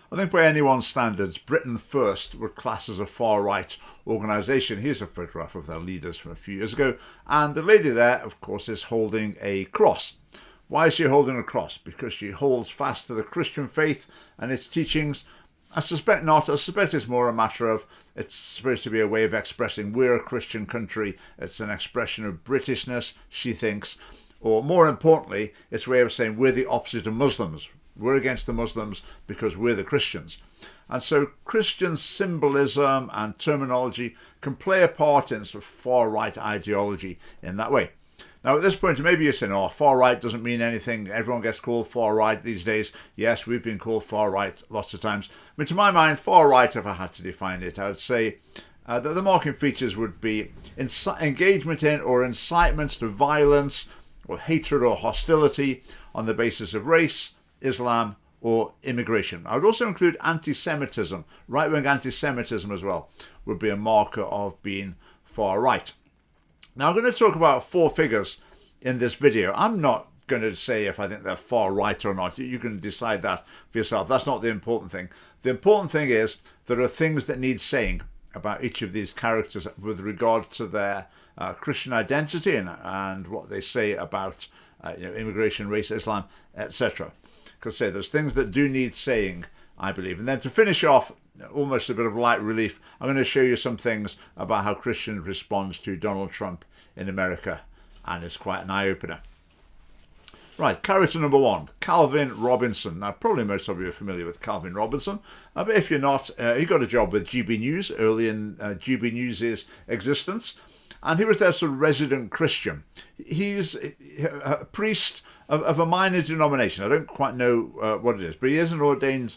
I think by anyone's standards, Britain First were classed as a far-right organisation. Here's a photograph of their leaders from a few years ago. And the lady there, of course, is holding a cross. Why is she holding a cross? Because she holds fast to the Christian faith and its teachings. I suspect not. I suspect it's more a matter of it's supposed to be a way of expressing we're a Christian country. It's an expression of Britishness, she thinks. Or more importantly, it's a way of saying we're the opposite of Muslims. We're against the Muslims because we're the Christians. And so Christian symbolism and terminology can play a part in sort of far-right ideology in that way. Now, at this point, maybe you're saying, oh, far-right doesn't mean anything. Everyone gets called far-right these days. Yes, we've been called far-right lots of times. I mean, to my mind, far-right, if I had to define it, I would say that the marking features would be engagement in or incitement to violence or hatred or hostility on the basis of race, Islam or immigration. I would also include anti-Semitism. Right-wing anti-Semitism as well would be a marker of being far-right. Now I'm going to talk about four figures in this video. I'm not going to say if I think they're far-right or not. You can decide that for yourself. That's not the important thing. The important thing is there are things that need saying about each of these characters with regard to their Christian identity and what they say about immigration, race, Islam, etc. Because say there's things that do need saying, I believe. And then to finish off, almost a bit of light relief, I'm going to show you some things about how Christians respond to Donald Trump in America, and it's quite an eye-opener. Right, character number one, Calvin Robinson. Now, probably most of you are familiar with Calvin Robinson, but if you're not, he got a job with GB News early in GB News' existence, and he was their sort of resident Christian. He's a priest of a minor denomination. I don't quite know what it is, but he is an ordained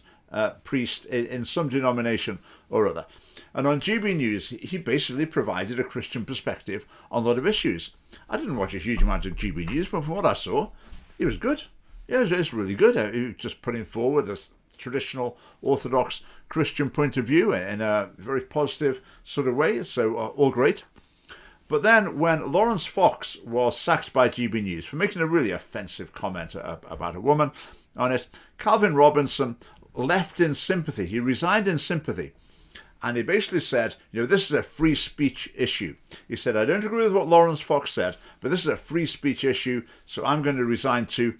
priest in some denomination or other. And on GB News, he basically provided a Christian perspective on a lot of issues. I didn't watch a huge amount of GB News, but from what I saw, he was good. Yeah, it was really good. He was just putting forward a traditional Orthodox Christian point of view in a very positive sort of way, so all great. But then when Lawrence Fox was sacked by GB News for making a really offensive comment about a woman on it, Calvin Robinson left in sympathy. He resigned in sympathy. And he basically said, this is a free speech issue. He said, I don't agree with what Lawrence Fox said, but this is a free speech issue, so I'm going to resign too.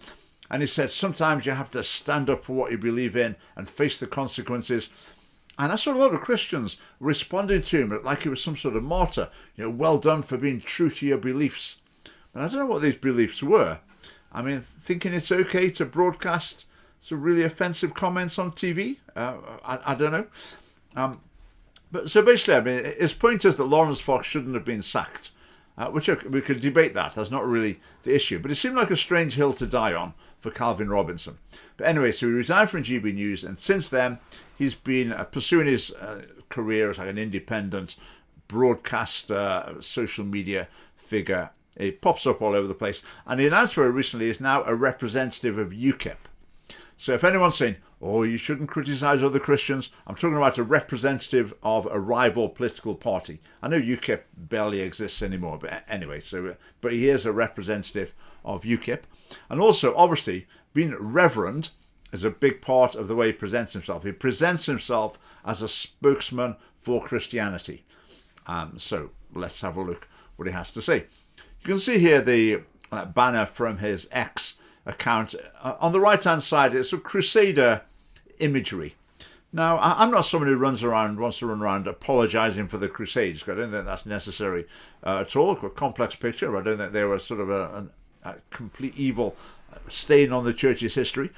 And he said, sometimes you have to stand up for what you believe in and face the consequences. And I saw a lot of Christians responding to him like he was some sort of martyr. Well done for being true to your beliefs. And I don't know what these beliefs were. I mean, thinking it's okay to broadcast some really offensive comments on TV. I don't know. But so basically, I mean, his point is that Lawrence Fox shouldn't have been sacked, which we could debate that. That's not really the issue. But it seemed like a strange hill to die on for Calvin Robinson. But anyway, so he resigned from GB News, and since then, he's been pursuing his career as like an independent broadcaster, social media figure. He pops up all over the place. And he announced very recently he's now a representative of UKIP. So if anyone's saying, oh, you shouldn't criticise other Christians, I'm talking about a representative of a rival political party. I know UKIP barely exists anymore, but anyway, but he is a representative of UKIP. And also, obviously, being reverend is a big part of the way he presents himself. He presents himself as a spokesman for Christianity. So let's have a look what he has to say. You can see here the banner from his X account. On the right-hand side, it's a crusader imagery. Now, I'm not someone who wants to run around apologising for the Crusades, because I don't think that's necessary at all. A complex picture. I don't think they were sort of a complete evil stain on the church's history.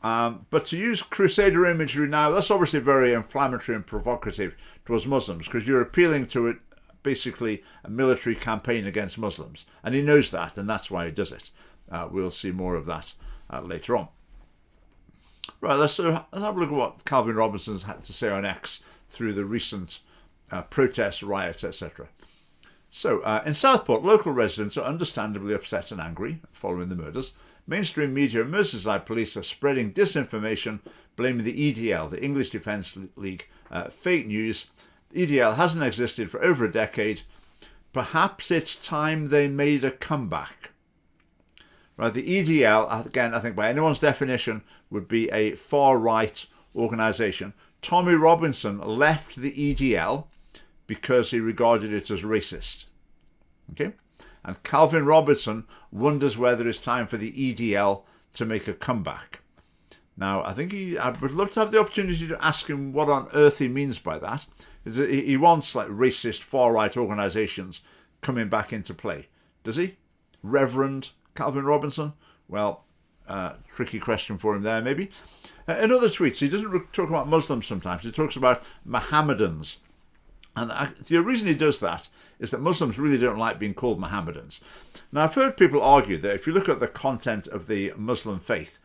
But to use crusader imagery now, that's obviously very inflammatory and provocative towards Muslims, because you're appealing to it, basically a military campaign against Muslims. And he knows that, and that's why he does it. We'll see more of that later on. Right, let's have a look at what Calvin Robinson's had to say on X through the recent protests, riots, etc. So, in Southport, local residents are understandably upset and angry following the murders. Mainstream media and Merseyside police are spreading disinformation, blaming the EDL, the English Defence League, fake news. The EDL hasn't existed for over a decade. Perhaps it's time they made a comeback. Right, the EDL, again, I think by anyone's definition, would be a far-right organisation. Tommy Robinson left the EDL because he regarded it as racist. Okay? And Calvin Robertson wonders whether it's time for the EDL to make a comeback. Now, I would love to have the opportunity to ask him what on earth he means by that. He wants like racist far-right organisations coming back into play. Does he? Reverend Calvin Robinson? Well, tricky question for him there, maybe. In other tweets, he doesn't talk about Muslims sometimes. He talks about Mohammedans. And the reason he does that is that Muslims really don't like being called Mohammedans. Now, I've heard people argue that if you look at the content of the Muslim faith,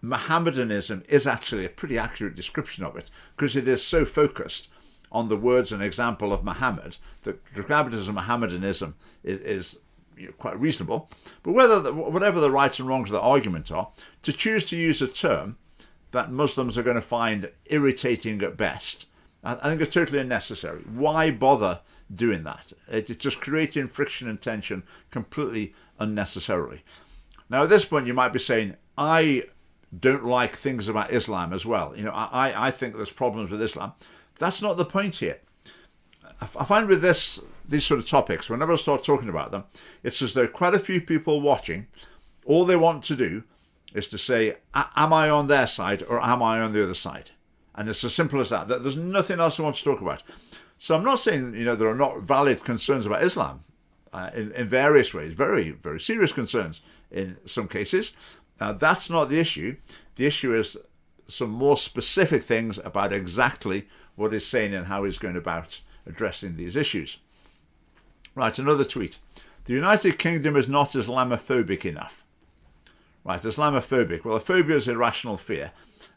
Mohammedanism is actually a pretty accurate description of it, because it is so focused on the words and example of Muhammad that to grab it as a Mohammedanism is quite reasonable. But whatever the rights and wrongs of the argument are, to choose to use a term that Muslims are going to find irritating at best, I think it's totally unnecessary. Why bother doing that? It's just creating friction and tension completely unnecessarily. Now, at this point, you might be saying, I don't like things about Islam as well. I think there's problems with Islam. That's not the point here. I find with these sort of topics, whenever I start talking about them, it's as though quite a few people watching, all they want to do is to say, am I on their side or am I on the other side? And it's as simple as that. There's nothing else I want to talk about. So I'm not saying, there are not valid concerns about Islam in various ways, very, very serious concerns in some cases. That's not the issue. The issue is some more specific things about exactly what he's saying and how he's going about addressing these issues. Right, another tweet. The United Kingdom is not Islamophobic enough. Right, Islamophobic. Well, a phobia is irrational fear,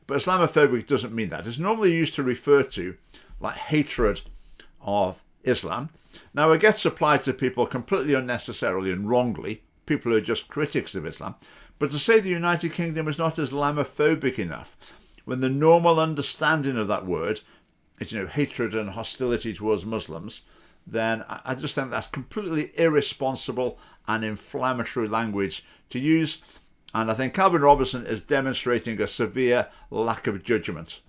but Islamophobic doesn't mean that. It's normally used to refer to like hatred of Islam. Now, it gets applied to people completely unnecessarily and wrongly, people who are just critics of Islam. But to say the United Kingdom is not Islamophobic enough, when the normal understanding of that word is, hatred and hostility towards Muslims, then I just think that's completely irresponsible and inflammatory language to use. And I think Calvin Robertson is demonstrating a severe lack of judgment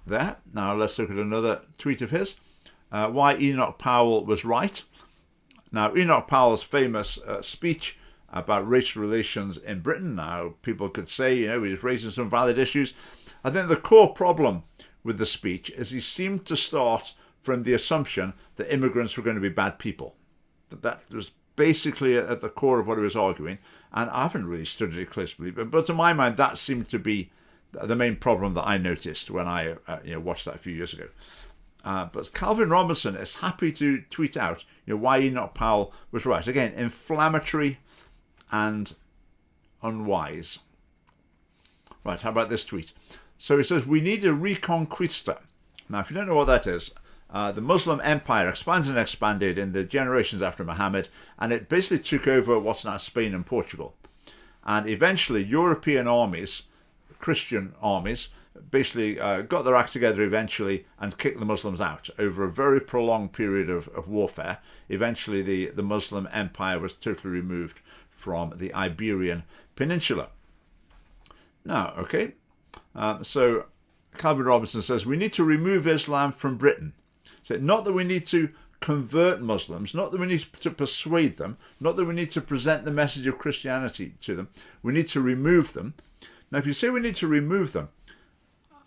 there. Now let's look at another tweet of his. Why Enoch Powell was right. Now, Enoch Powell's famous speech about racial relations in Britain. Now, people could say, he was raising some valid issues. I think the core problem with the speech is he seemed to start from the assumption that immigrants were going to be bad people. That was basically at the core of what he was arguing. And I haven't really studied it closely, but to my mind, that seemed to be the main problem that I noticed when I watched that a few years ago. But Calvin Robertson is happy to tweet out why Enoch Powell was right. Again, inflammatory and unwise. Right, how about this tweet? So he says, we need a reconquista. Now, if you don't know what that is, the Muslim empire expanded and expanded in the generations after Muhammad, and it basically took over what's now Spain and Portugal. And eventually, European armies, Christian armies, basically got their act together eventually and kicked the Muslims out over a very prolonged period of warfare. Eventually, the Muslim empire was totally removed from the Iberian Peninsula. Now, okay, so Calvin Robertson says, we need to remove Islam from Britain. So not that we need to convert Muslims, not that we need to persuade them, not that we need to present the message of Christianity to them. We need to remove them. Now, if you say we need to remove them,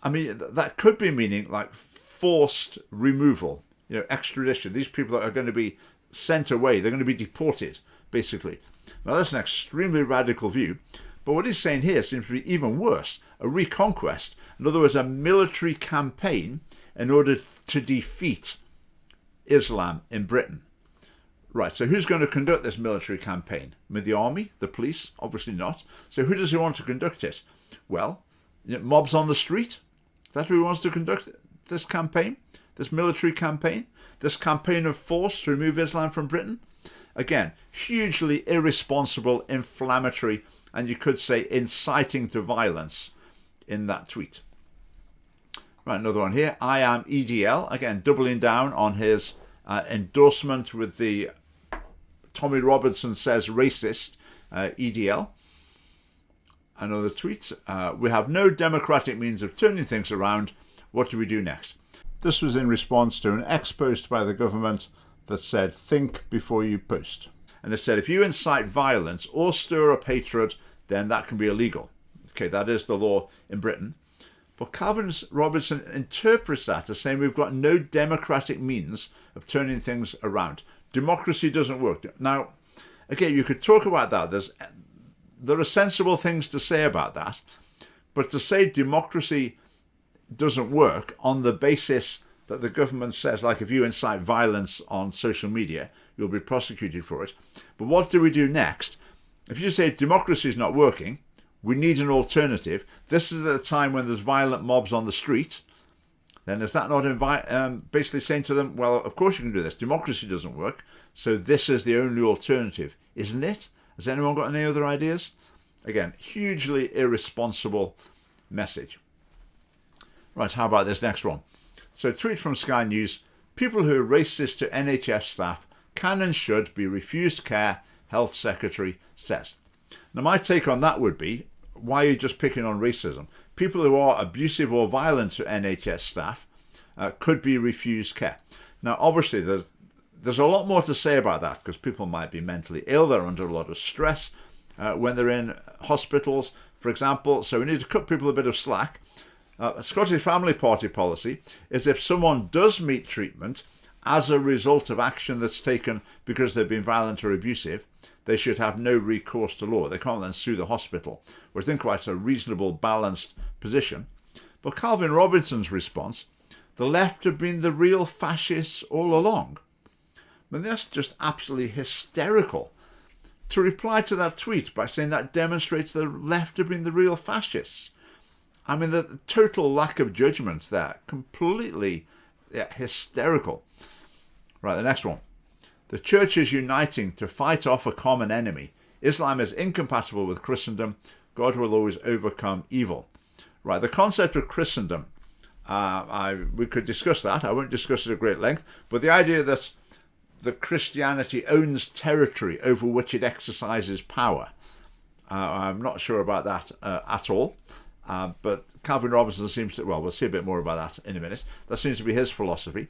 I mean, that could be meaning like forced removal, extradition. These people are going to be sent away. They're going to be deported, basically. Now, that's an extremely radical view. But what he's saying here seems to be even worse, a reconquest. In other words, a military campaign in order to defeat Islam in Britain. Right, so who's going to conduct this military campaign? I mean, the army? The police? Obviously not. So who does he want to conduct it? Well, mobs on the street? That's who wants to conduct this campaign? This military campaign? This campaign of force to remove Islam from Britain? Again, hugely irresponsible, inflammatory, and you could say inciting to violence in that tweet. Right, another one here. I am EDL. Again, doubling down on his endorsement with the Tommy Robertson says racist EDL. Another tweet. We have no democratic means of turning things around. What do we do next? This was in response to an ex-post by the government that said, think before you post. And it said, if you incite violence or stir up hatred, then that can be illegal. Okay, that is the law in Britain. But Gavin Robertson interprets that as saying we've got no democratic means of turning things around. Democracy doesn't work. Now, again, you could talk about that. There are sensible things to say about that. But to say democracy doesn't work on the basis that the government says, like, if you incite violence on social media, you'll be prosecuted for it. But what do we do next? If you say democracy is not working, we need an alternative. This is at a time when there's violent mobs on the street. Then is that not basically saying to them, well, of course you can do this. Democracy doesn't work, so this is the only alternative, isn't it? Has anyone got any other ideas? Again, hugely irresponsible message. Right, how about this next one? So, tweet from Sky News. People who are racist to NHS staff can and should be refused care, Health Secretary says. Now, my take on that would be, why are you just picking on racism? People who are abusive or violent to NHS staff could be refused care. Now, obviously, there's a lot more to say about that, because people might be mentally ill, they're under a lot of stress when they're in hospitals, for example, so we need to cut people a bit of slack. A Scottish Family Party policy is if someone does meet treatment as a result of action that's taken because they've been violent or abusive, they should have no recourse to law. They can't then sue the hospital, which I think quite a reasonable, balanced position. But Gavin Robertson's response, the left have been the real fascists all along. I mean, that's just absolutely hysterical. To reply to that tweet by saying that demonstrates the left have been the real fascists. I mean, the total lack of judgment there, completely hysterical. Right, the next one. The church is uniting to fight off a common enemy. Islam is incompatible with Christendom. God will always overcome evil. Right, the concept of Christendom, we could discuss that. I won't discuss it at great length. But the idea that Christianity owns territory over which it exercises power, I'm not sure about that at all. But Gavin Robertson seems to, well, we'll see a bit more about that in a minute. That seems to be his philosophy.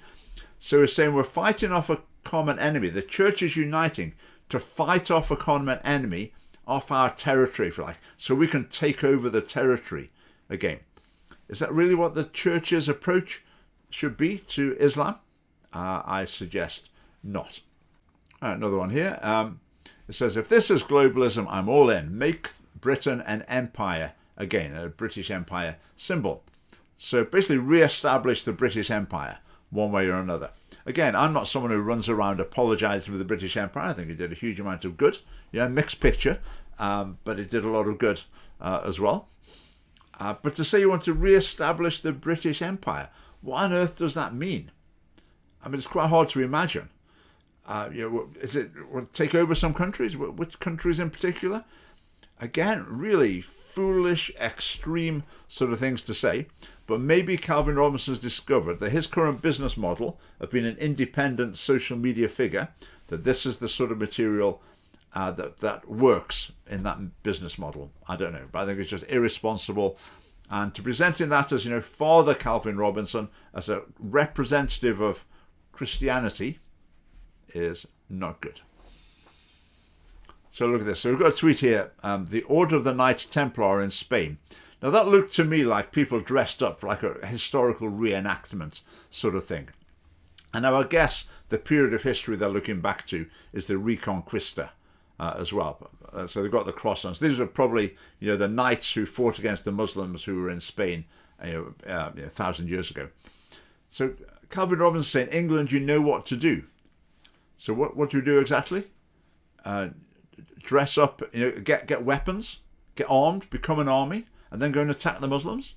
So he's saying we're fighting off a common enemy. The church is uniting to fight off a common enemy off our territory, if you like, so we can take over the territory again. Is that really what the church's approach should be to Islam? I suggest not. Another one here. It says, if this is globalism, I'm all in. Make Britain an empire again, a British Empire symbol. So basically re-establish the British Empire one way or another. Again, I'm not someone who runs around apologising for the British Empire. I think it did a huge amount of good. Yeah, mixed picture, but it did a lot of good as well. But to say you want to re-establish the British Empire, what on earth does that mean? I mean, it's quite hard to imagine. Is it take over some countries? Which countries in particular? Again, really foolish, extreme sort of things to say. But maybe Gavin Robertson's discovered that his current business model of being an independent social media figure, that this is the sort of material that works in that business model. I don't know, but I think it's just irresponsible. And to presenting that as, Father Gavin Robertson as a representative of Christianity is not good. So look at this. So we've got a tweet here. The Order of the Knights Templar in Spain. Now that looked to me like people dressed up for like a historical reenactment sort of thing. And now I guess the period of history they're looking back to is the Reconquista as well. So they've got the cross on. So these are probably, the knights who fought against the Muslims who were in Spain 1,000 years ago. So Gavin Robertson saying, England, you know what to do. So what do you do exactly? Dress up, get weapons, get armed, become an army, and then go and attack the Muslims?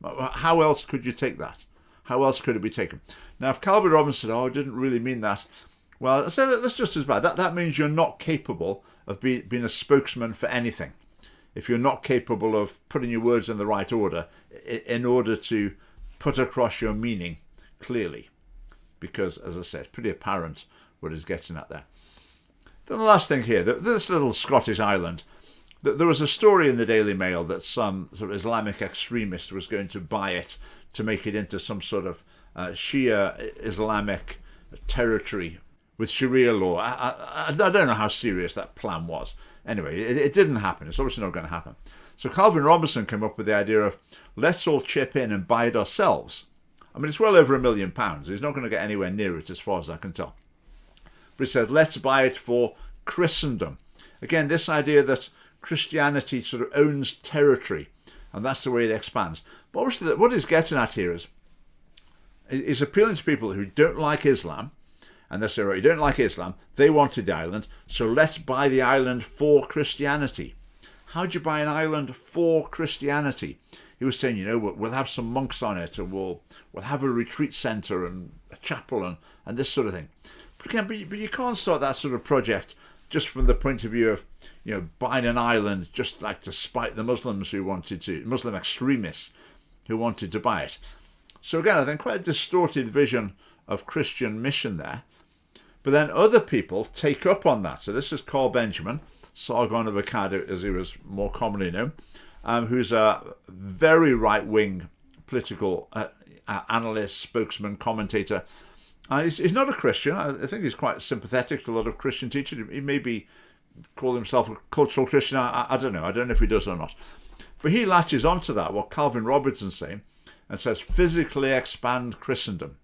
How else could you take that? How else could it be taken? Now, if Gavin Robertson said, I didn't really mean that, well, I said that's just as bad. That means you're not capable of being a spokesman for anything. If you're not capable of putting your words in the right order in order to put across your meaning clearly. Because, as I said, it's pretty apparent what he's getting at there. Then the last thing here, this little Scottish island, there was a story in the Daily Mail that some sort of Islamic extremist was going to buy it to make it into some sort of Shia Islamic territory with Sharia law. I don't know how serious that plan was. Anyway, it didn't happen. It's obviously not going to happen. So Calvin Robinson came up with the idea of, let's all chip in and buy it ourselves. I mean, it's well over £1 million. He's not going to get anywhere near it as far as I can tell. But he said, let's buy it for Christendom. Again, this idea that Christianity sort of owns territory, and that's the way it expands. But obviously, what he's getting at here is appealing to people who don't like Islam, and they say, right, you don't like Islam, they wanted the island, so let's buy the island for Christianity. How do you buy an island for Christianity? He was saying, we'll have some monks on it, and we'll have a retreat centre and a chapel and this sort of thing. But again, but you can't start that sort of project just from the point of view of, buying an island just like to spite the Muslim extremists who wanted to buy it. So again, I think quite a distorted vision of Christian mission there. But then other people take up on that. So this is Carl Benjamin, Sargon of Akkad, as he was more commonly known, who's a very right-wing political analyst, spokesman, commentator. He's not a Christian. I think he's quite sympathetic to a lot of Christian teachers. He maybe call himself a cultural Christian. I don't know. I don't know if he does or not. But he latches onto that, what Calvin Robinson's saying, and says, physically expand Christendom.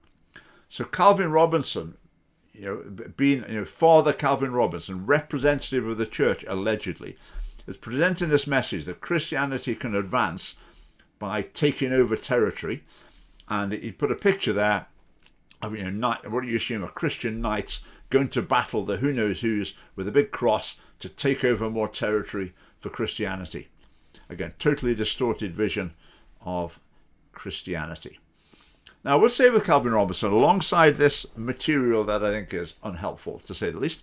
So Calvin Robinson, being Father Calvin Robinson, representative of the church, allegedly, is presenting this message that Christianity can advance by taking over territory. And he put a picture there of, what do you assume, a Christian knights going to battle the who knows who's with a big cross to take over more territory for Christianity. Again, totally distorted vision of Christianity. Now, I would say with Calvin Robinson, alongside this material that I think is unhelpful, to say the least,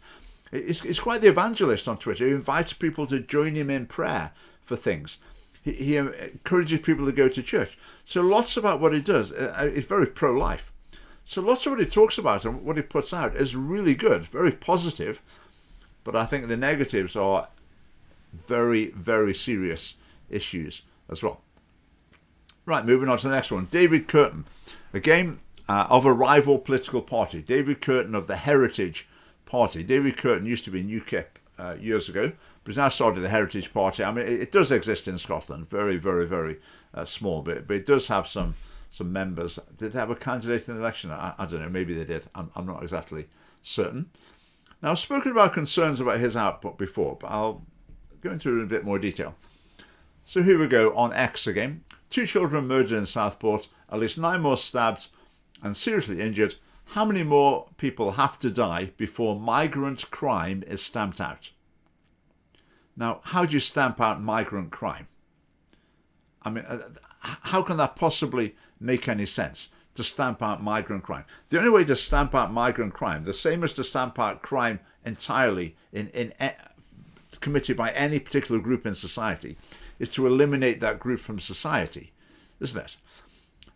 he's quite the evangelist on Twitter. He invites people to join him in prayer for things. He encourages people to go to church. So lots about what he does is very pro-life. So lots of what he talks about and what he puts out is really good, very positive. But I think the negatives are very, very serious issues as well. Right, moving on to the next one. David Kurten, again, of a rival political party. David Kurten of the Heritage Party. David Kurten used to be in UKIP years ago, but he's now started the Heritage Party. I mean, it does exist in Scotland, very, very, very small, but it does have some members. Did they have a candidate in the election? I don't know, maybe they did. I'm not exactly certain. Now, I've spoken about concerns about his output before, but I'll go into it in a bit more detail. So here we go on X again. 2 children murdered in Southport, at least 9 more stabbed and seriously injured. How many more people have to die before migrant crime is stamped out? Now, how do you stamp out migrant crime? I mean, how can that possibly make any sense, to stamp out migrant crime? The only way to stamp out migrant crime, the same as to stamp out crime entirely committed by any particular group in society, is to eliminate that group from society, isn't it?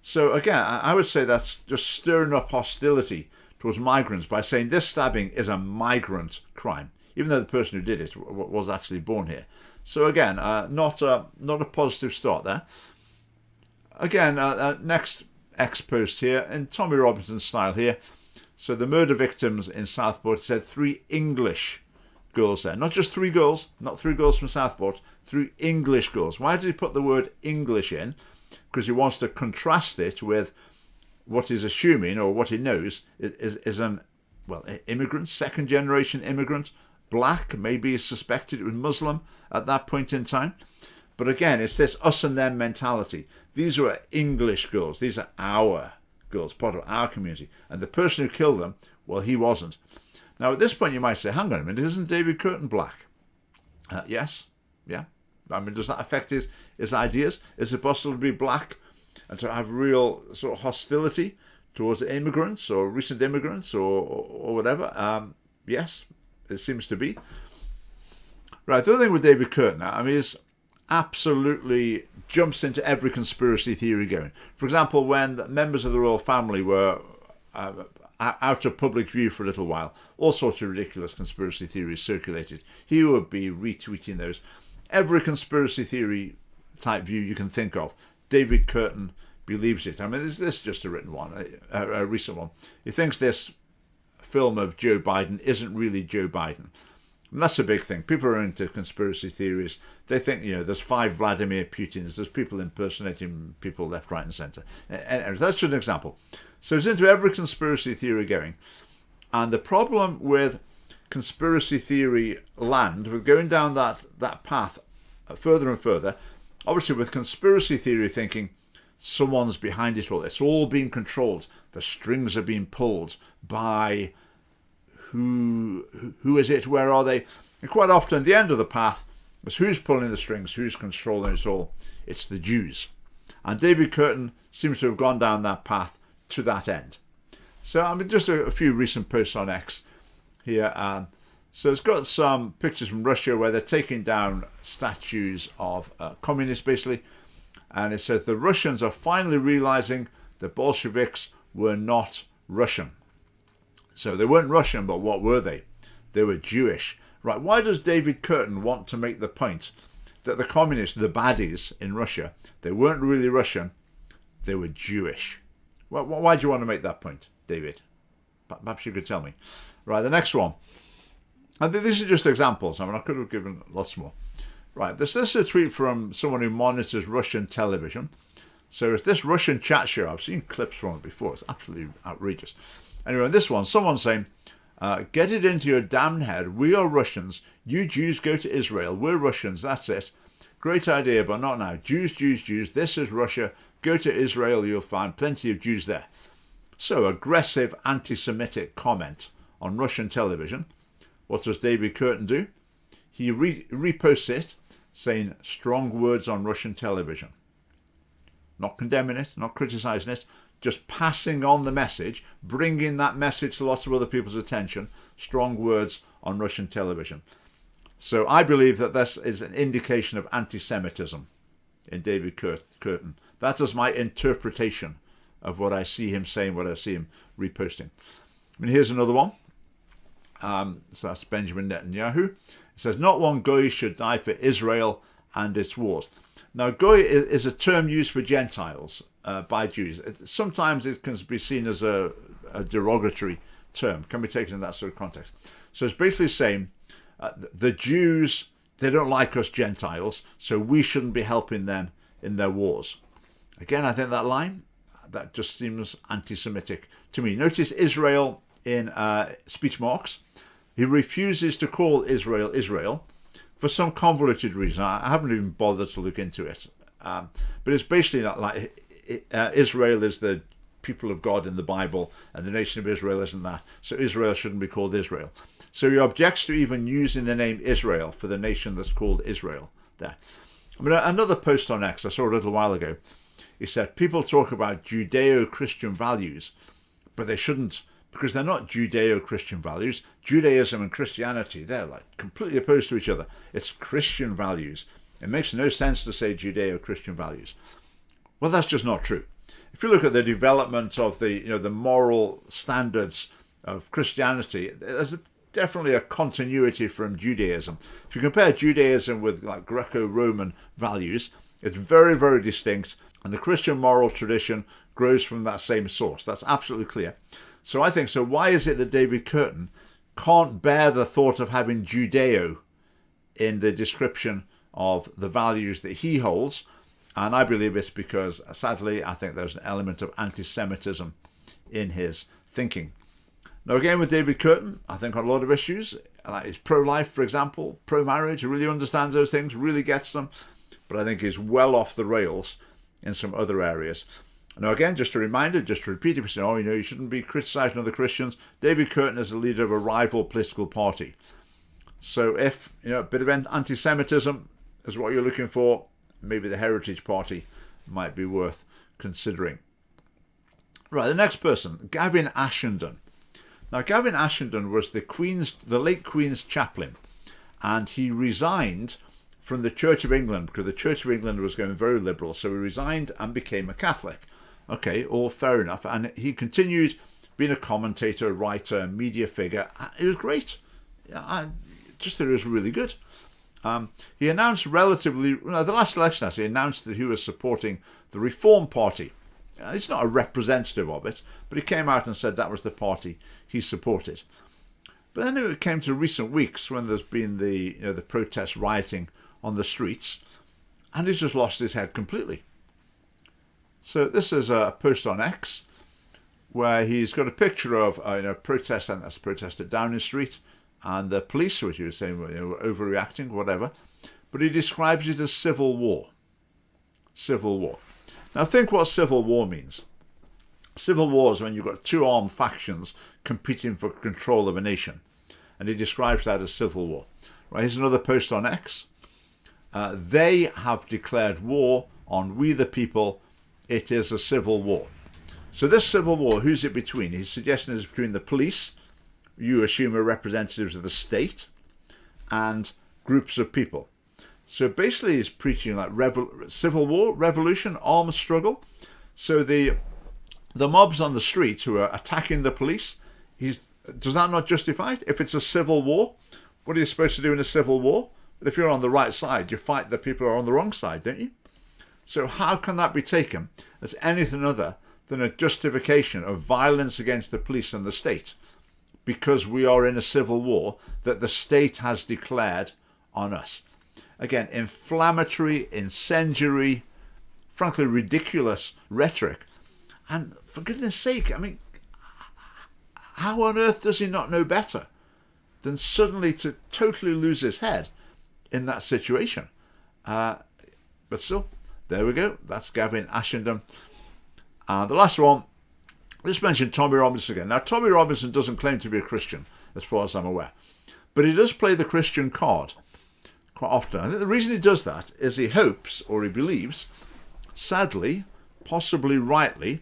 So again, I would say that's just stirring up hostility towards migrants by saying this stabbing is a migrant crime, even though the person who did it was actually born here. So again, not a positive start there. Again, next X post here, in Tommy Robinson style here. So the murder victims in Southport said 3 English girls there. Not just 3 girls, not 3 girls from Southport, 3 English girls. Why did he put the word English in? Because he wants to contrast it with what he's assuming, or what he knows, is an immigrant, 2nd generation immigrant, black, maybe suspected it was Muslim at that point in time. But again, it's this us and them mentality. These are English girls. These are our girls, part of our community. And the person who killed them, well, he wasn't. Now, at this point, you might say, hang on a minute, isn't David Kurten black? Yes. Yeah. I mean, does that affect his ideas? Is it possible to be black and to have real sort of hostility towards immigrants or recent immigrants or whatever? Yes, it seems to be. Right, the other thing with David Kurten, I mean, is absolutely jumps into every conspiracy theory going. For example, when members of the royal family were out of public view for a little while, all sorts of ridiculous conspiracy theories circulated. He would be retweeting those. Every conspiracy theory type view you can think of, David Kurten believes it. I mean, this is just a written one, a recent one. He thinks this film of Joe Biden isn't really Joe Biden. And that's a big thing. People are into conspiracy theories. They think, there's 5 Vladimir Putins. There's people impersonating people left, right, and centre. And that's just an example. So it's into every conspiracy theory going. And the problem with conspiracy theory land, with going down that path further and further, obviously with conspiracy theory thinking, someone's behind it all. It's all being controlled. The strings are being pulled by who is it? Where are they? And quite often, the end of the path is who's pulling the strings, who's controlling it all. It's the Jews. And David Kurton seems to have gone down that path to that end. So, I mean, just a few recent posts on X here. So it's got some pictures from Russia where they're taking down statues of communists, basically. And it says the Russians are finally realizing the Bolsheviks were not Russian. So they weren't Russian, but what were they? They were Jewish. Right, why does David Kurton want to make the point that the communists, the baddies in Russia, they weren't really Russian, they were Jewish? Why do you want to make that point, David? Perhaps you could tell me. Right, the next one. And these are just examples. I mean, I could have given lots more. Right, this is a tweet from someone who monitors Russian television. So it's this Russian chat show. I've seen clips from it before. It's absolutely outrageous. Anyway, in this one, someone's saying, get it into your damn head. We are Russians. You Jews go to Israel. We're Russians. That's it. Great idea, but not now. Jews, Jews, Jews. This is Russia. Go to Israel. You'll find plenty of Jews there. So, aggressive anti-Semitic comment on Russian television. What does David Kurton do? He reposts it, saying strong words on Russian television. Not condemning it, not criticising it, just passing on the message, bringing that message to lots of other people's attention. Strong words on Russian television. So I believe that this is an indication of anti-Semitism in David Kurton. That is my interpretation of what I see him saying, what I see him reposting. I mean, here's another one. So that's Benjamin Netanyahu. It says, not one goy should die for Israel and its wars. Now, goy is a term used for Gentiles by Jews. Sometimes it can be seen as a derogatory term, can be taken in that sort of context. So it's basically saying the Jews, they don't like us Gentiles, so we shouldn't be helping them in their wars. Again, I think that line, that just seems anti-Semitic to me. Notice Israel in speech marks. He refuses to call Israel Israel for some convoluted reason. I haven't even bothered to look into it. But it's basically not like Israel is the people of God in the Bible and the nation of Israel isn't that. So Israel shouldn't be called Israel. So he objects to even using the name Israel for the nation that's called Israel there. I mean, another post on X I saw a little while ago. He said, people talk about Judeo-Christian values, but they shouldn't, because they're not Judeo-Christian values. Judaism and Christianity, they're like completely opposed to each other. It's Christian values. It makes no sense to say Judeo-Christian values. Well, that's just not true. If you look at the development of the moral standards of Christianity, there's definitely a continuity from Judaism. If you compare Judaism with like Greco-Roman values, it's very, very distinct. And the Christian moral tradition grows from that same source. That's absolutely clear. So I think, so why is it that David Kurton can't bear the thought of having Judeo in the description of the values that he holds? And I believe it's because, sadly, I think there's an element of anti-Semitism in his thinking. Now, again, with David Kurton, I think on a lot of issues, like he's pro-life, for example, pro-marriage, he really understands those things, really gets them. But I think he's well off the rails in some other areas. Now, again, just a reminder, just to repeat it, you shouldn't be criticising other Christians. David Kurton is the leader of a rival political party. So if, a bit of anti-Semitism is what you're looking for, maybe the Heritage Party might be worth considering. Right, the next person, Gavin Ashenden. Now, Gavin Ashenden was the late Queen's chaplain, and he resigned from the Church of England because the Church of England was going very liberal, so he resigned and became a Catholic. Okay, all fair enough. And he continued being a commentator, writer, media figure. It was great. I just thought it was really good. He announced the last election, he announced that he was supporting the Reform Party. He's not a representative of it, but he came out and said that was the party he supported. But then it came to recent weeks when there's been the protest rioting on the streets, and he's just lost his head completely. So this is a post on X where he's got a picture of a protest, and that's a protest at Downing Street, and the police, which he was saying were overreacting, whatever. But he describes it as civil war. Civil war. Now think what civil war means. Civil war is when you've got two armed factions competing for control of a nation. And he describes that as civil war. Right, here's another post on X. They have declared war on we the people. It is a civil war. So this civil war, who's it between? He's suggesting it's between the police, you assume are representatives of the state, and groups of people. So basically he's preaching like civil war, revolution, armed struggle. So the mobs on the street who are attacking the police, does that not justify it? If it's a civil war, what are you supposed to do in a civil war? But if you're on the right side, you fight the people who are on the wrong side, don't you? So how can that be taken as anything other than a justification of violence against the police and the state? Because we are in a civil war that the state has declared on us. Again, inflammatory, incendiary, frankly ridiculous rhetoric. And for goodness sake, I mean, how on earth does he not know better than suddenly to totally lose his head in that situation? But still, there we go. That's Gavin Ashenden. The last one, let's mention Tommy Robinson again. Now, Tommy Robinson doesn't claim to be a Christian, as far as I'm aware. But he does play the Christian card quite often. I think the reason he does that is he hopes, or he believes, sadly, possibly rightly,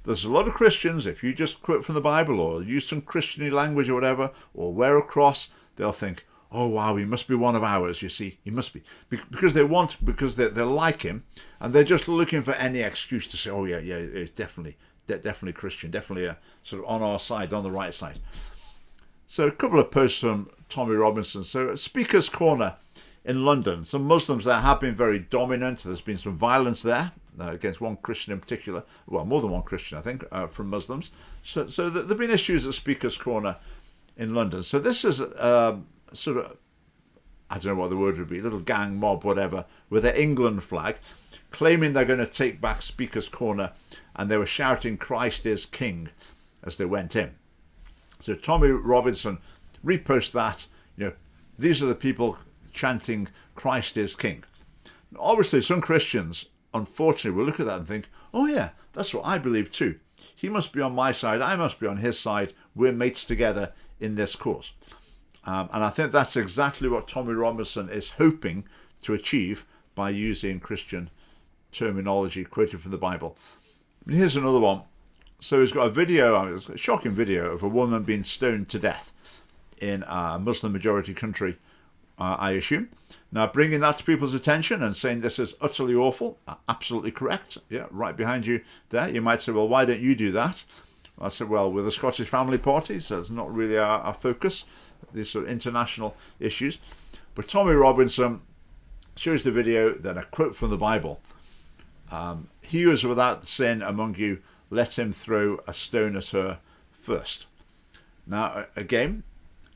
there's a lot of Christians, if you just quote from the Bible or use some Christian language or whatever, or wear a cross, they'll think, oh wow, he must be one of ours, you see, he must be. Because they like him, and they're just looking for any excuse to say, oh yeah, it's definitely Christian, definitely sort of on our side, on the right side. So a couple of posts from Tommy Robinson. So at Speaker's Corner in London, some Muslims there have been very dominant. There's been some violence there against one Christian in particular. Well, more than one Christian, I think, from Muslims. So there have been issues at Speaker's Corner in London. So this is sort of, I don't know what the word would be, little gang mob, whatever, with their England flag, claiming they're going to take back Speaker's Corner, and they were shouting "Christ is King" as they went in. So Tommy Robinson reposts that, these are the people chanting "Christ is King." Obviously, some Christians, unfortunately, will look at that and think, oh yeah, that's what I believe too. He must be on my side, I must be on his side, we're mates together in this cause. And I think that's exactly what Tommy Robinson is hoping to achieve by using Christian terminology quoted from the Bible. And here's another one. So he's got a video, it's a shocking video of a woman being stoned to death in a Muslim majority country, I assume. Now, bringing that to people's attention and saying this is utterly awful, absolutely correct. Yeah, right behind you there. You might say, well, why don't you do that? I said, well, we're the Scottish Family Party, so it's not really our focus, these sort of international issues. But Tommy Robinson shows the video, then a quote from the Bible. He who is without sin among you, let him throw a stone at her first. Now, again,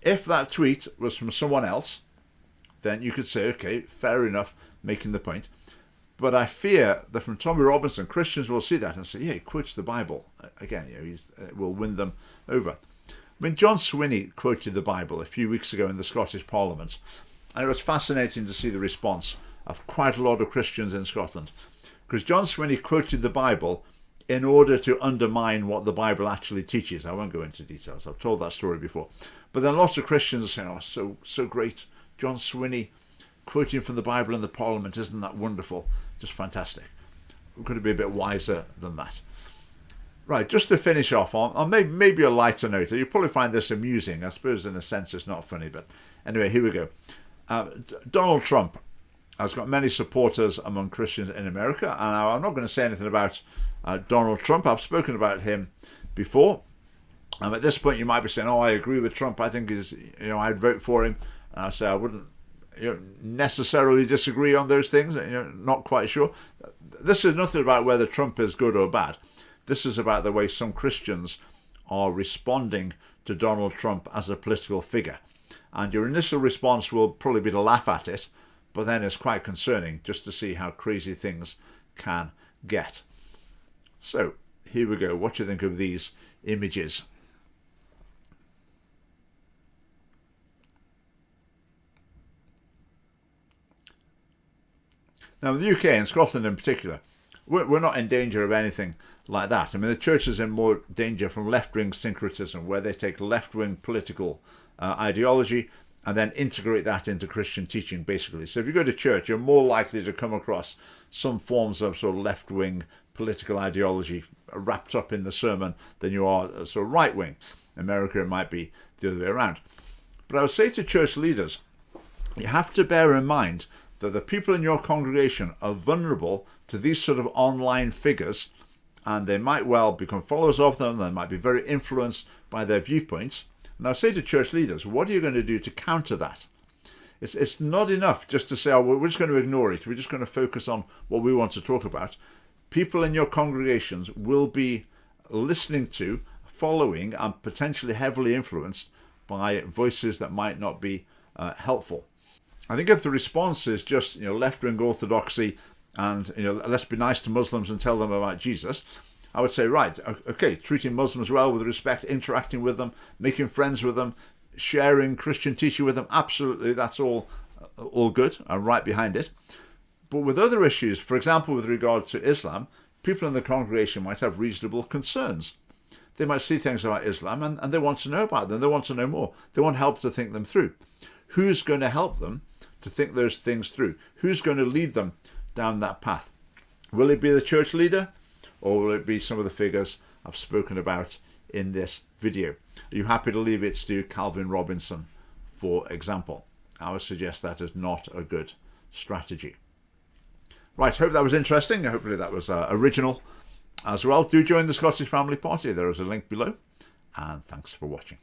if that tweet was from someone else, then you could say, okay, fair enough, making the point. But I fear that from Tommy Robinson, Christians will see that and say, yeah, he quotes the Bible. Again, will win them over. I mean, John Swinney quoted the Bible a few weeks ago in the Scottish Parliament, and it was fascinating to see the response of quite a lot of Christians in Scotland. Because John Swinney quoted the Bible in order to undermine what the Bible actually teaches. I won't go into details. I've told that story before. But then lots of Christians are saying, oh, so great. John Swinney quoting from the Bible in the Parliament, isn't that wonderful? Just fantastic. We're going to be a bit wiser than that. Right, just to finish off on maybe a lighter note. You'll probably find this amusing. I suppose in a sense it's not funny, but anyway, here we go. Donald Trump has got many supporters among Christians in America, and I'm not going to say anything about Donald Trump. I've spoken about him before. At this point, you might be saying, "Oh, I agree with Trump. I think I'd vote for him." And I say I wouldn't necessarily disagree on those things. Not quite sure. This is nothing about whether Trump is good or bad. This is about the way some Christians are responding to Donald Trump as a political figure. And your initial response will probably be to laugh at it, but then it's quite concerning just to see how crazy things can get. So here we go. What do you think of these images? Now, in the UK and Scotland in particular, we're not in danger of anything like that. I mean, the church is in more danger from left-wing syncretism, where they take left-wing political ideology and then integrate that into Christian teaching, basically. So if you go to church, you're more likely to come across some forms of sort of left-wing political ideology wrapped up in the sermon than you are sort of right-wing. In America, it might be the other way around. But I would say to church leaders, you have to bear in mind that the people in your congregation are vulnerable to these sort of online figures, and they might well become followers of them. They might be very influenced by their viewpoints. And I say to church leaders, what are you going to do to counter that? It's not enough just to say, oh, we're just going to ignore it. We're just going to focus on what we want to talk about. People in your congregations will be listening to, following, and potentially heavily influenced by voices that might not be helpful. I think if the response is just left-wing orthodoxy and let's be nice to Muslims and tell them about Jesus, I would say, right, okay, treating Muslims well with respect, interacting with them, making friends with them, sharing Christian teaching with them, absolutely, that's all good. I'm right behind it. But with other issues, for example, with regard to Islam, people in the congregation might have reasonable concerns. They might see things about Islam and they want to know about them. They want to know more. They want help to think them through. Who's going to help them to think those things through? Who's going to lead them down that path? Will it be the church leader, or will it be some of the figures I've spoken about in this video? Are you happy to leave it to Calvin Robinson, for example? I would suggest that is not a good strategy. Right, hope that was interesting. Hopefully that was original as well. Do join the Scottish Family Party. There is a link below. And thanks for watching.